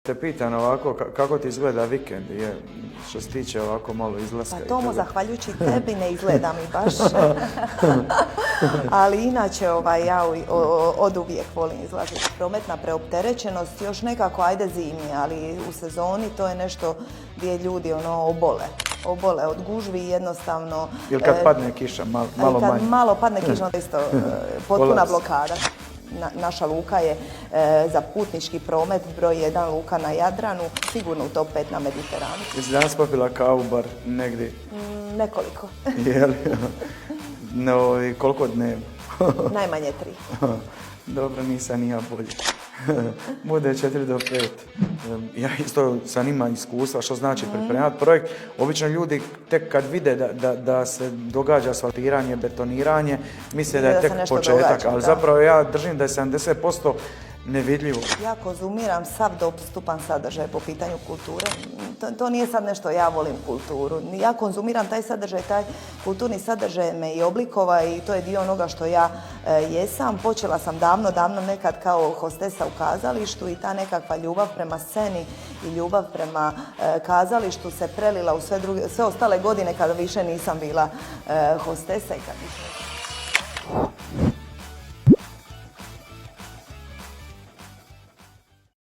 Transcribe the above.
Te pitan ovako, kako ti izgleda vikend, što se tiče ovako malo izlaska? Pa Tomo, zahvaljujući tebi ne izgleda mi baš. Ali inače ja od uvijek volim izlaziti. Prometna preopterećenost još nekako ajde zimi, ali u sezoni to je nešto gdje ljudi obole od gužvi jednostavno. Ili kad padne kiša, malo manje? Kad malo padne kiša, onda isto potpuna blokada. Naša luka je za putnički promet broj 1 luka na Jadranu, sigurno u top 5 na Mediteranu. Jesi danas popila kavu bar negdje? Nekoliko. Jel? No, i koliko dnevno? Najmanje 3. Dobro, nisam ni ja bolji. Bude 4 do 5. Ja isto sam ima iskustva što znači pripremati projekt. Obično ljudi tek kad vide da se događa asfaltiranje, betoniranje, misle da je tek početak, ali zapravo ja držim da je 70% nevidljivo. Ja konzumiram sav dostupan sadržaj po pitanju kulture. To nije sad nešto ja volim kulturu. Ja konzumiram taj sadržaj, taj kulturni sadržaj me i oblikova i to je dio onoga što ja jesam. Počela sam davno nekad kao hostesa u kazalištu i ta nekakva ljubav prema sceni i ljubav prema kazalištu se prelila u sve ostale godine kada više nisam bila hostesa i kad više...